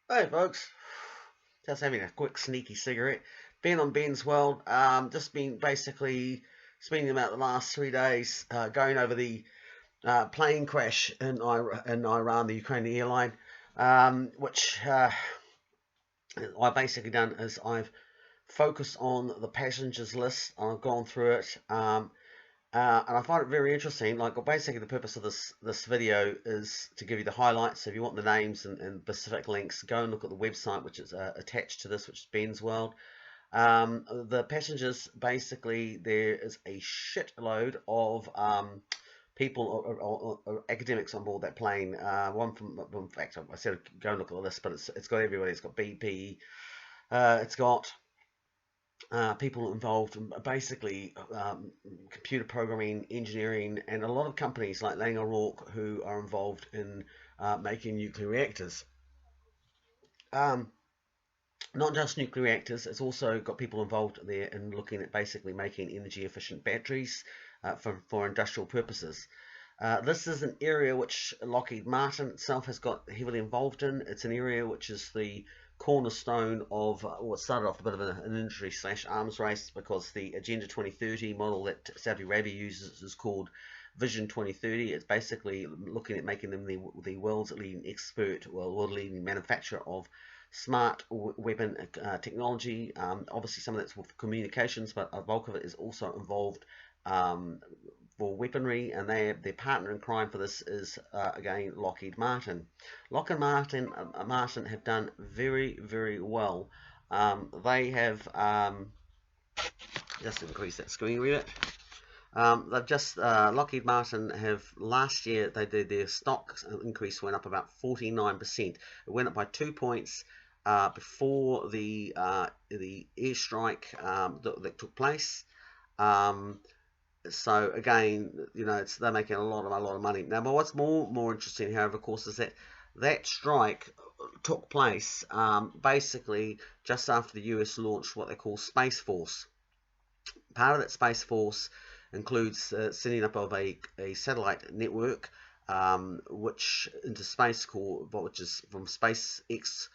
Hey folks, just having a quick sneaky cigarette. Been on Ben's World. Just been basically spending about the last 3 days going over the plane crash in Iran, the Ukrainian airline. Which I've basically done is I've focused on the passengers list. I've gone through it. And I find it very interesting. Like, basically, the purpose of this video is to give you the highlights. So if you want the names and specific links, go and look at the website, which is attached to this, which is Ben's World. The passengers, basically, there is a shitload of people or academics on board that plane. One from, in fact, I said go and look at the list, but it's got everybody. It's got BP. It's got people involved in basically computer programming, engineering, and a lot of companies like Aotearoa who are involved in making nuclear reactors. Um, Not just nuclear reactors, it's also got people involved there in looking at basically making energy efficient batteries for industrial purposes. This is an area which Lockheed Martin itself has got heavily involved in. It's an area which is the cornerstone of what started off a bit of an industry slash arms race, because the Agenda 2030 model that Saudi Arabia uses is called Vision 2030. It's basically looking at making them the world's leading expert, world leading manufacturer of smart weapon technology. Obviously, some of that's with communications, but a bulk of it is also involved for weaponry, and their partner in crime for this is again Lockheed Martin. Lockheed Martin have done very well. They have just increase that screen a bit. They've just Lockheed Martin have last year they did their stock increase went up about 49%. It went up by 2 points before the airstrike that took place. So again, they're making a lot of money now. But what's more interesting, however, of course, is that strike took place basically just after the US launched what they call Space Force. Part of that Space Force includes setting up of a satellite network, which into space which is from SpaceX,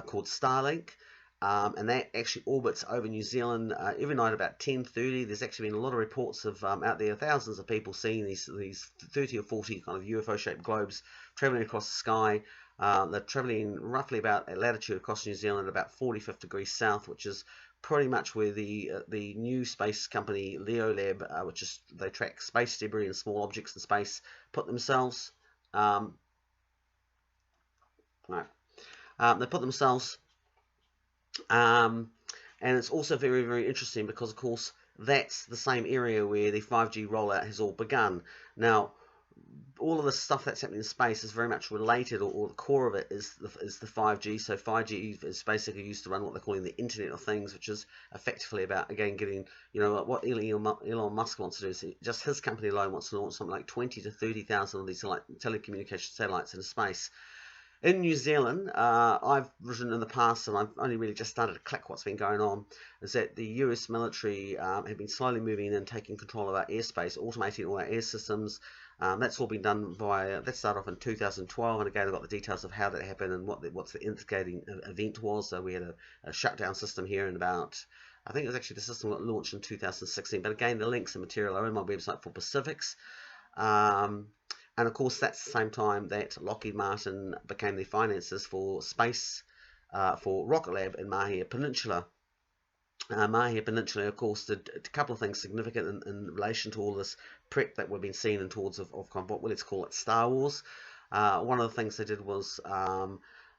called Starlink. And that actually orbits over New Zealand every night about 10:30. There's actually been a lot of reports of out there, thousands of people seeing these 30 or 40 kind of UFO-shaped globes traveling across the sky. They're traveling roughly about a latitude across New Zealand, about 45 degrees south, which is pretty much where the new space company Leolab, which is they track space debris and small objects in space, put themselves. No, they put themselves. And it's also very interesting because, of course, that's the same area where the 5G rollout has all begun. Now, all of the stuff that's happening in space is very much related, or the core of it is the 5G. So 5G is basically used to run what they're calling the Internet of Things, which is effectively about, again, getting, what Elon Musk wants to do is just his company alone wants to launch something like 20 to 30,000 of these like telecommunication satellites into space. In New Zealand, I've written in the past, and I've only really just started to click what's been going on, is that the US military have been slowly moving in and taking control of our airspace, automating all our air systems. That's all been done that started off in 2012, and again I've got the details of how that happened and what the instigating event was. So we had a shutdown system here in about, I think it was actually the system that launched in 2016, but again the links and material are in my website for Pacifics. And of course, that's the same time that Lockheed Martin became the financiers for space for Rocket Lab in Mahia Peninsula. Mahia Peninsula, of course, did a couple of things significant in relation to all this prep that we've been seeing towards of what let's call it Star Wars. One of the things they did was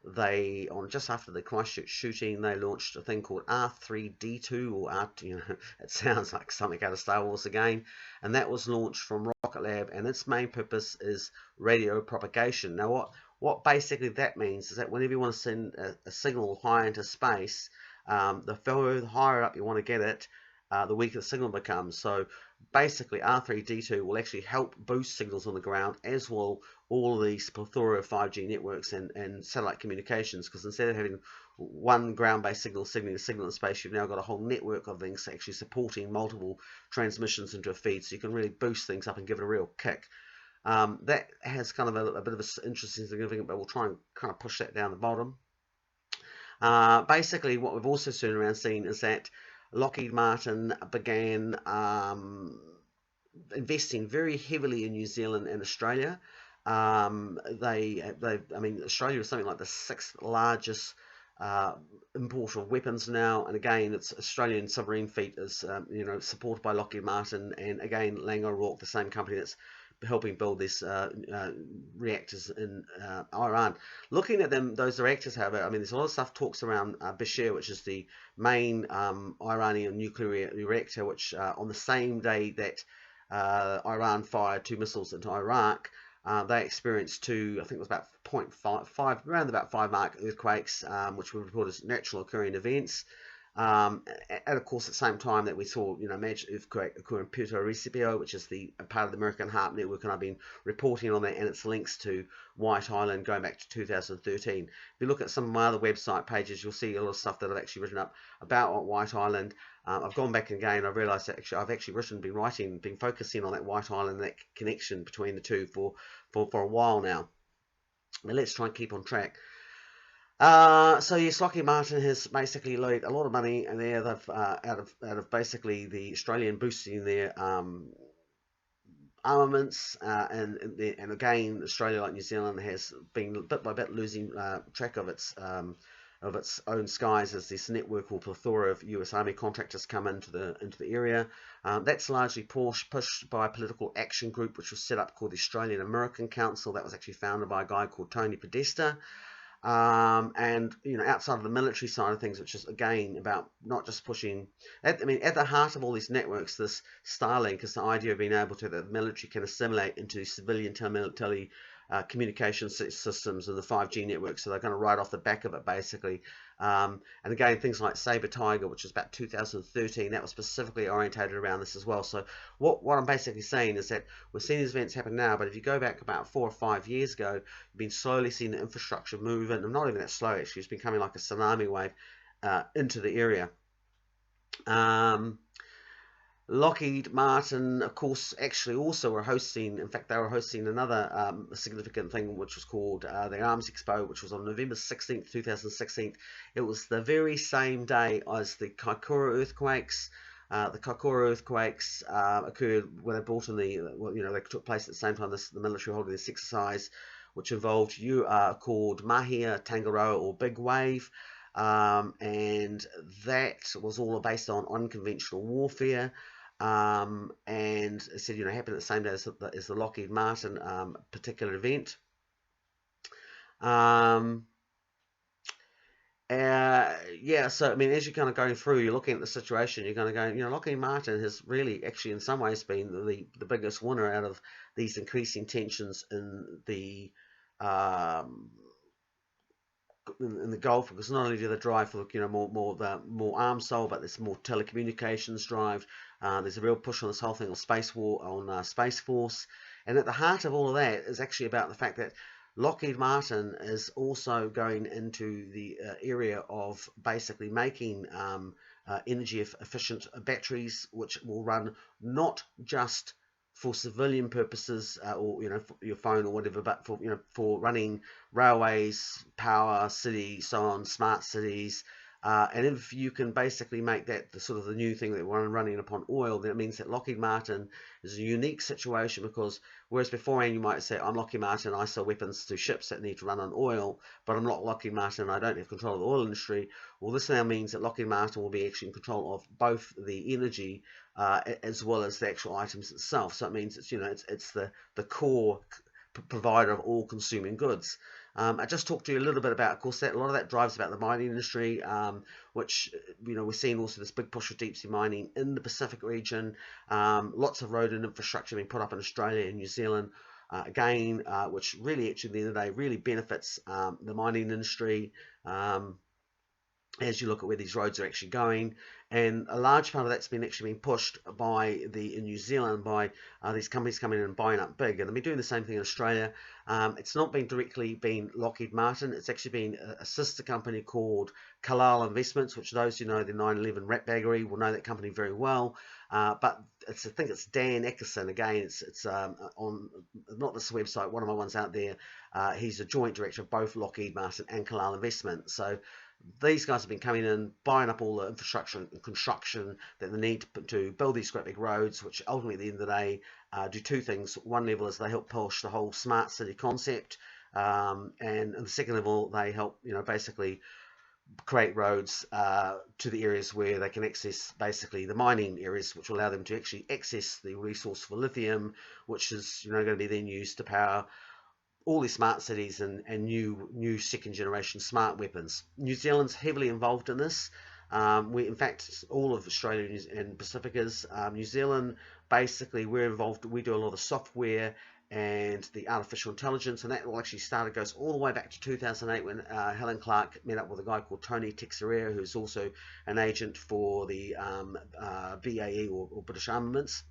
they, on just after the Christchurch shooting, they launched a thing called R3D2, or it sounds like something out of Star Wars again, and that was launched from Rocket Lab, and its main purpose is radio propagation. Now, what basically that means is that whenever you want to send a signal high into space, the further higher up you want to get it, the weaker the signal becomes. So basically R3D2 will actually help boost signals on the ground, as will all of these plethora of 5G networks and satellite communications, because instead of having one ground-based signal sending a signal in space, you've now got a whole network of things actually supporting multiple transmissions into a feed, so you can really boost things up and give it a real kick. That has kind of a bit of an interesting significance, but we'll try and kind of push that down the bottom. Basically, what we've also soon around seen is that Lockheed Martin began investing very heavily in New Zealand and Australia. I mean, Australia is something like the sixth largest uh, importer of weapons now, and again, it's Australian submarine fleet is supported by Lockheed Martin, and again, Lang O'Rourke, the same company that's helping build these reactors in Iran. Looking at those reactors, however, I mean, there's a lot of stuff talks around Bushehr, which is the main Iranian nuclear reactor, which on the same day that Iran fired 2 missiles into Iraq, they experienced I think it was about 0.5, around about 5 mark earthquakes, which were reported as natural occurring events. And of course, at the same time that we saw, a major earthquake occur in Puerto Recipe, which is the part of the American Heart Network, and I've been reporting on that and its links to White Island going back to 2013. If you look at some of my other website pages, you'll see a lot of stuff that I've actually written up about White Island. I've gone back again. I've realised that I've actually been focusing on that White Island, that connection between the two for a while now. But let's try and keep on track. So yes, Lockheed Martin has basically laid a lot of money in there. They've out of basically the Australian boosting their armaments, and again, Australia, like New Zealand, has been bit by bit losing track of its own skies as this network or plethora of US Army contractors come into the area. That's largely pushed by a political action group which was set up called the Australian American Council. That was actually founded by a guy called Tony Podesta. And outside of the military side of things, which is again about not just pushing. At the heart of all these networks, this Starlink is the idea of being able to the military can assimilate into civilian communication systems and the 5G network, so they're going to ride off the back of it basically. And again, things like Sabre Tiger, which was about 2013, that was specifically orientated around this as well. So what I'm basically saying is that we're seeing these events happen now, but if you go back about 4 or 5 years ago, you've been slowly seeing the infrastructure move in, and not even that slow actually, it's been coming like a tsunami wave into the area. Lockheed Martin, of course, actually also were hosting, in fact, they were hosting another significant thing, which was called the Arms Expo, which was on November 16th, 2016. It was the very same day as the Kaikoura earthquakes. The Kaikoura earthquakes occurred when they brought in they took place at the same time the military holding this exercise, which involved called Mahia, Tangaroa, or Big Wave. And that was all based on unconventional warfare. And it said, happened at the same day as the Lockheed Martin particular event. Yeah, so I mean, as you're kind of going through, you're looking at the situation, you're going to go, Lockheed Martin has really actually in some ways been the biggest winner out of these increasing tensions in the Gulf, because not only do they drive for more arms sold, but there's more telecommunications drive. There's a real push on this whole thing on Space Force, and at the heart of all of that is actually about the fact that Lockheed Martin is also going into the area of basically making energy efficient batteries, which will run not just for civilian purposes or for your phone or whatever, but for running railways, power, cities, so on, smart cities. And if you can basically make that the sort of the new thing that we're running upon oil, then it means that Lockheed Martin is a unique situation, because whereas beforehand you might say, I'm Lockheed Martin, I sell weapons to ships that need to run on oil, but I'm not Lockheed Martin, I don't have control of the oil industry. Well, this now means that Lockheed Martin will be actually in control of both the energy as well as the actual items itself. So it means it's the core provider of all consuming goods. I just talked to you a little bit about, of course, that a lot of that drives about the mining industry, which we're seeing also this big push of deep sea mining in the Pacific region. Lots of road and infrastructure being put up in Australia and New Zealand, again, which really actually at the end of the day really benefits the mining industry. As you look at where these roads are actually going, and a large part of that's been pushed by in New Zealand by these companies coming in and buying up big, and they've been doing the same thing in Australia. It's not directly been Lockheed Martin, it's actually been a sister company called Carlyle Investments, which those who know the 9/11 ratbaggery will know that company very well. But I think it's Dan Eckerson. Again, it's on not this website, one of my ones out there. He's a joint director of both Lockheed Martin and Carlyle Investment. So these guys have been coming in, buying up all the infrastructure and construction that they need to build these great big roads, which ultimately at the end of the day do two things. One level is they help push the whole smart city concept, and at the second level they help, basically create roads to the areas where they can access basically the mining areas, which will allow them to actually access the resource for lithium, which is going to be then used to power all these smart cities and new second generation smart weapons. New Zealand's heavily involved in this. In fact, all of Australia and Pacific is. New Zealand, basically, we're involved. We do a lot of software and the artificial intelligence, and that all actually goes all the way back to 2008 when Helen Clark met up with a guy called Tony Teixeira, who's also an agent for the BAE or British Armaments.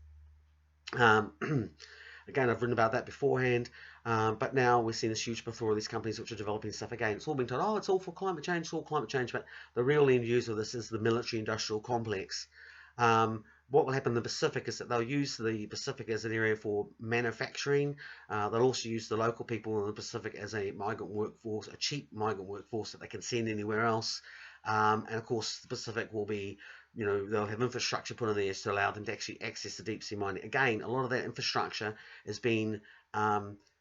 Again, I've written about that beforehand, but now we're seeing this huge plethora of these companies which are developing stuff. Again, it's all been told, oh, it's all for climate change, it's all climate change, but the real end user of this is the military-industrial complex. What will happen in the Pacific is that they'll use the Pacific as an area for manufacturing. They'll also use the local people in the Pacific as a migrant workforce, a cheap migrant workforce that they can send anywhere else. And of course, the Pacific will be, they'll have infrastructure put in there to allow them to actually access the deep sea mining. Again, a lot of that infrastructure is being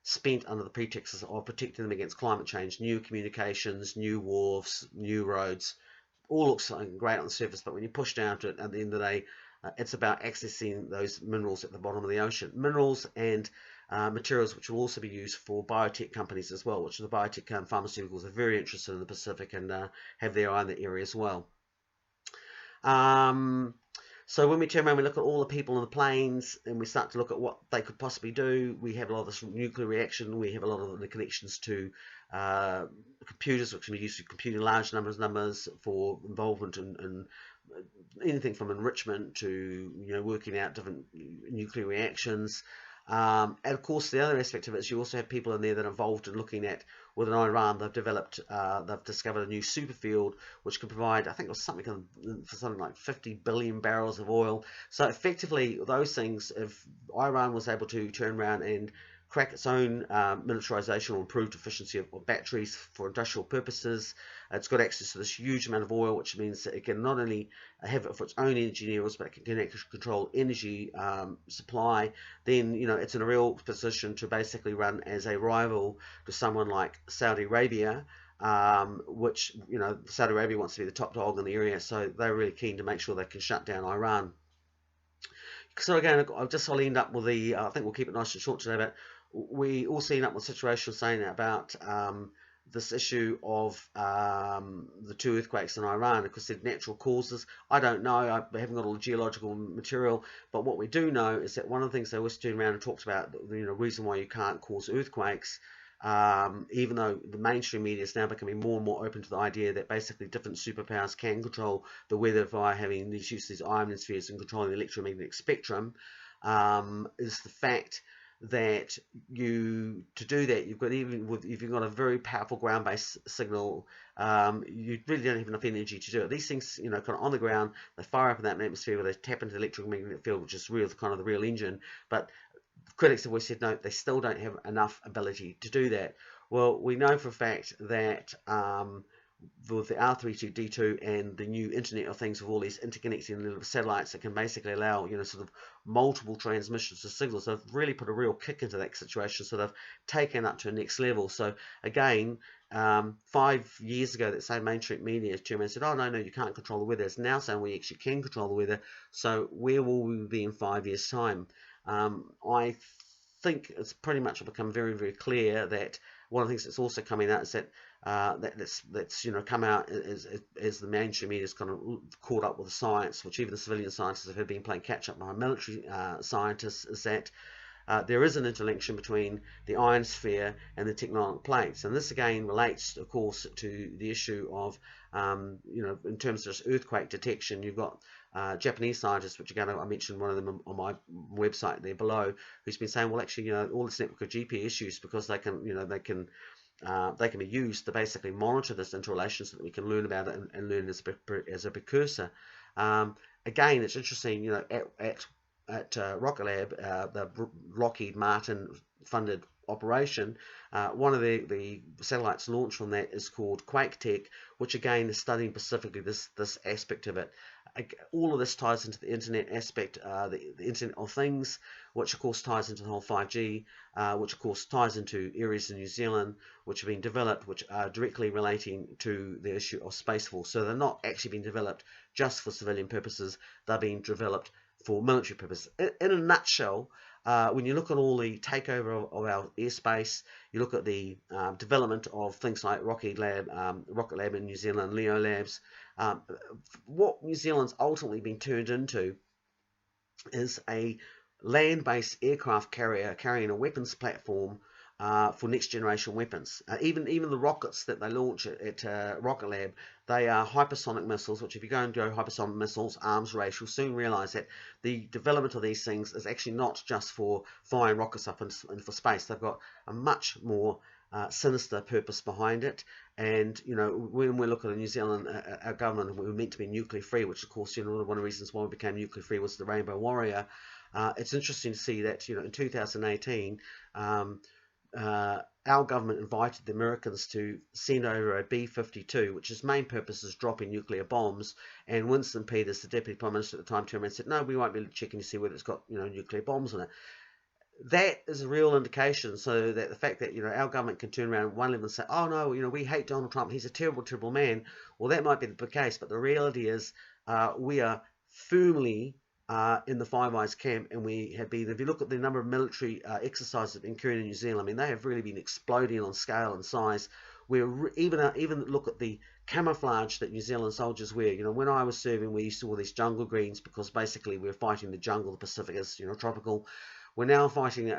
spent under the pretext of protecting them against climate change, new communications, new wharves, new roads. All looks great on the surface, but when you push down to it, at the end of the day, it's about accessing those minerals at the bottom of the ocean. Minerals and materials which will also be used for biotech companies as well, which the biotech pharmaceuticals are very interested in the Pacific and have their eye in the area as well. So when we turn around, we look at all the people on the planes, and we start to look at what they could possibly do. We have a lot of this nuclear reaction. We have a lot of the connections to computers, which can be used to computing large numbers for involvement in anything from enrichment to working out different nuclear reactions. And of course, the other aspect of it is you also have people in there that are involved in looking at, within Iran, they've discovered a new superfield which can provide, I think it was something like 50 billion barrels of oil. So effectively, those things, if Iran was able to turn around and crack its own militarization or improved efficiency of batteries for industrial purposes, it's got access to this huge amount of oil, which means that it can not only have it for its own energy needs, but it can control energy supply. Then it's in a real position to basically run as a rival to someone like Saudi Arabia, which Saudi Arabia wants to be the top dog in the area, so they're really keen to make sure they can shut down Iran. So again, I'll end up with I think we'll keep it nice and short today, but we also end up with a situation saying about this issue of the two earthquakes in Iran, because they're natural causes. I don't know, I haven't got all the geological material, but what we do know is that one of the things they always turn around and talks about, the reason why you can't cause earthquakes, even though the mainstream media is now becoming more and more open to the idea that basically different superpowers can control the weather via having these ionospheres and controlling the electromagnetic spectrum, is the fact that to do that, if you've got a very powerful ground-based signal, you really don't have enough energy to do it. These things, kind of on the ground, they fire up in that atmosphere where they tap into the electromagnetic field, which is kind of the real engine. But critics have always said no, they still don't have enough ability to do that. Well, we know for a fact that with the R32D2 and the new Internet of Things, with all these interconnecting little satellites that can basically allow sort of multiple transmissions of signals, they've really put a real kick into that situation. So they've taken up to a next level. So again, 5 years ago, that same mainstream media chairman said, "Oh no, you can't control the weather." It's now saying we actually can control the weather. So where will we be in 5 years' time? I think it's pretty much become very, very clear that one of the things that's also coming out is that that's come out as the mainstream media is kind of caught up with the science, which even the civilian scientists have been playing catch up by military scientists, is that there is an interlinkation between the ionosphere and the tectonic plates, and this again relates, of course, to the issue of in terms of earthquake detection. You've got Japanese scientists, which again I mentioned one of them on my website there below, who's been saying, well, actually, all this network of GPS use, because they can be used to basically monitor this interrelation so that we can learn about it and learn as a precursor. Again, it's interesting, at Rocket Lab, the Lockheed Martin funded operation. One of the satellites launched from that is called QuakeTech, which again is studying specifically this aspect of it. All of this ties into the internet aspect, the Internet of Things, which of course ties into the whole 5G, which of course ties into areas in New Zealand which have been developed, which are directly relating to the issue of Space Force. So they're not actually being developed just for civilian purposes, they're being developed for military purposes. In a nutshell, when you look at all the takeover of our airspace, you look at the development of things like Rocket Lab in New Zealand, Leo Labs, what New Zealand's ultimately been turned into is a land-based aircraft carrier carrying a weapons platform for next generation weapons. Even the rockets that they launch at Rocket Lab, they are hypersonic missiles, which if you go and go hypersonic missiles, arms race, you'll soon realize that the development of these things is actually not just for flying rockets up into space. They've got a much more sinister purpose behind it. And when we look at New Zealand, our government, we were meant to be nuclear free, which of course, one of the reasons why we became nuclear free was the Rainbow Warrior. It's interesting to see that in 2018 our government invited the Americans to send over a B-52, which its main purpose is dropping nuclear bombs. And Winston Peters, the Deputy Prime Minister at the time, turned around and said, no, we won't be checking to see whether it's got nuclear bombs in it. That is a real indication, so that the fact that our government can turn around one level and say, oh no, we hate Donald Trump, he's a terrible, terrible man. Well, that might be the case, but the reality is we are firmly in the Five Eyes camp, and we have been, if you look at the number of military exercises that have been occurring in New Zealand, I mean, they have really been exploding on scale and size. We're even look at the camouflage that New Zealand soldiers wear. When I was serving, we used to wear these jungle greens because basically we were fighting the jungle. The Pacific is tropical. We're now fighting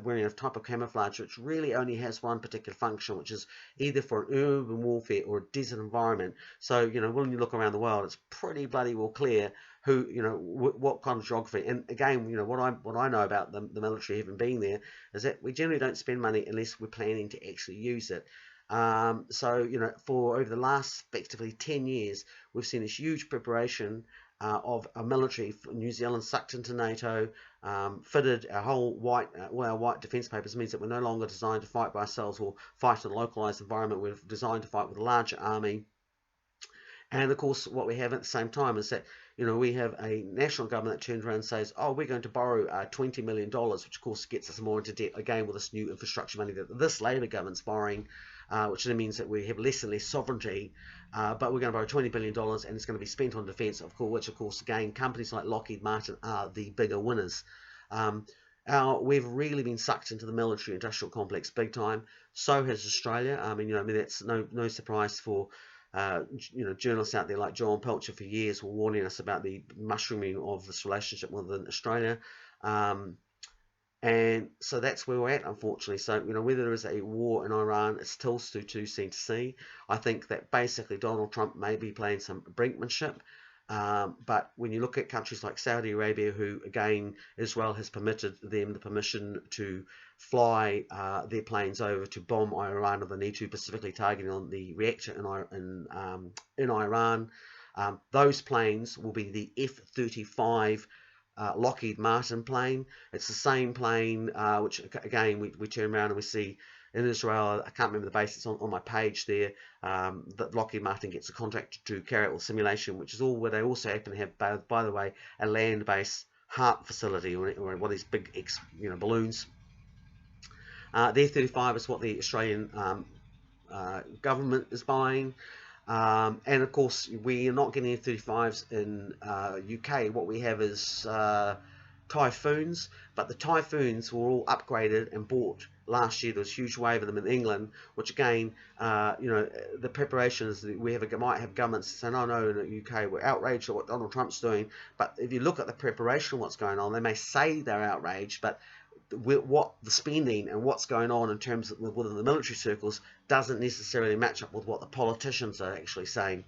wearing a type of camouflage which really only has one particular function, which is either for an urban warfare or a desert environment. So, when you look around the world, it's pretty bloody well clear who, what kind of geography. And again, what I know about the military, having been there, is that we generally don't spend money unless we're planning to actually use it. So, for over the last effectively 10 years, we've seen this huge preparation of a military. New Zealand sucked into NATO, fitted our whole all our white defence papers. Means that we're no longer designed to fight by ourselves or fight in a localised environment. We're designed to fight with a larger army. And of course, what we have at the same time is that we have a national government that turns around and says, oh, we're going to borrow $20 million, which of course gets us more into debt again with this new infrastructure money that this Labour government's borrowing, which then means that we have less and less sovereignty, but we're going to borrow $20 billion and it's going to be spent on defence, of course, which of course, again, companies like Lockheed Martin are the bigger winners. We've really been sucked into the military industrial complex big time. So has Australia. I mean, that's no surprise for journalists out there like John Pelcher for years were warning us about the mushrooming of this relationship within Australia. And so that's where we're at, unfortunately. So, whether there is a war in Iran, it's still too soon to see. I think that basically Donald Trump may be playing some brinkmanship. But when you look at countries like Saudi Arabia, who, again, Israel has permitted them the permission to fly their planes over to bomb Iran if they need to, specifically targeting on the reactor in Iran. Those planes will be the F-35 Lockheed Martin plane. It's the same plane which, again, we turn around and we see in Israel. I can't remember the base, it's on my page there, that Lockheed Martin gets a contract to carry out the simulation, which is all where they also happen to have, by the way, a land-based HARP facility, or one of these big balloons. The F-35 is what the Australian government is buying. And of course, we are not getting F-35s in UK. What we have is Typhoons, but the Typhoons were all upgraded and bought last year. There was a huge wave of them in England, which again, the preparations, might have governments saying, oh no, in the UK we're outraged at what Donald Trump's doing. But if you look at the preparation of what's going on, they may say they're outraged, but what the spending and what's going on in terms of within the military circles doesn't necessarily match up with what the politicians are actually saying.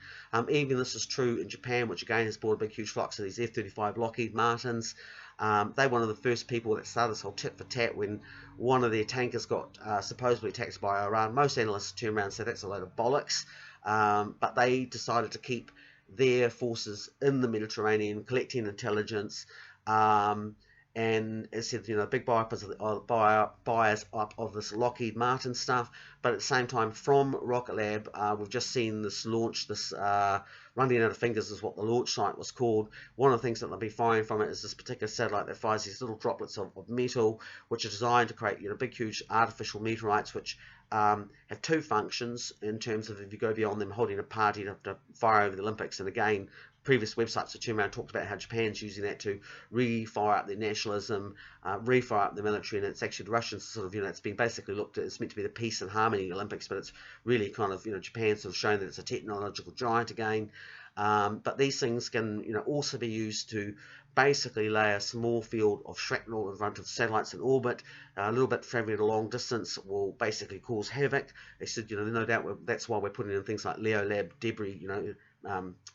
Even this is true in Japan, which again has brought a big huge flux of these F-35 Lockheed Martins. They're one of the first people that started this whole tit for tat when one of their tankers got supposedly attacked by Iran. Most analysts turn around and say that's a load of bollocks, but they decided to keep their forces in the Mediterranean collecting intelligence, and as I said, big buyers up of this Lockheed Martin stuff. But at the same time, from Rocket Lab, we've just seen this launch, this running out of fingers is what the launch site was called. One of the things that they'll be firing from it is this particular satellite that fires these little droplets of metal, which are designed to create big, huge artificial meteorites, which have two functions in terms of if you go beyond them holding a party, you have to fire over the Olympics. And again, previous websites that turned around talked about how Japan's using that to re-fire up their nationalism, re-fire up the military, and it's actually the Russians sort of, it's been basically looked at, it's meant to be the peace and harmony Olympics, but it's really kind of, Japan sort of showing that it's a technological giant again. But these things can, also be used to basically lay a small field of shrapnel in front of satellites in orbit. A little bit traveling at a long distance will basically cause havoc. They said, no doubt that's why we're putting in things like Leo Lab debris,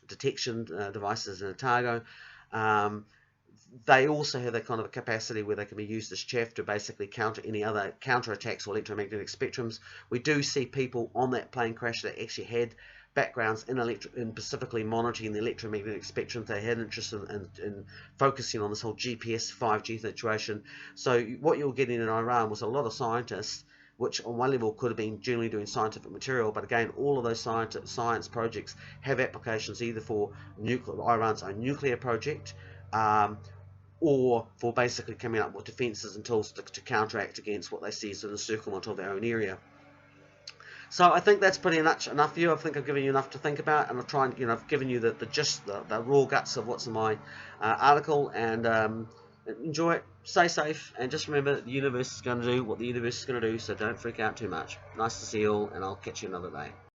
detection devices in Otago. They also have that kind of a capacity where they can be used as chaff to basically counter any other counterattacks or electromagnetic spectrums. We do see people on that plane crash that actually had backgrounds in specifically monitoring the electromagnetic spectrum. They had interest in focusing on this whole GPS 5G situation. So what you're getting in Iran was a lot of scientists, which on one level could have been generally doing scientific material, but again, all of those science projects have applications either for Iran's own nuclear project, or for basically coming up with defences and tools to counteract against what they see as an encirclement of their own area. So I think that's pretty much enough for you. I think I've given you enough to think about, and I've tried, I've given you the gist, the raw guts of what's in my article, and enjoy it, stay safe, and just remember the universe is going to do what the universe is going to do, so don't freak out too much. Nice to see you all, and I'll catch you another day.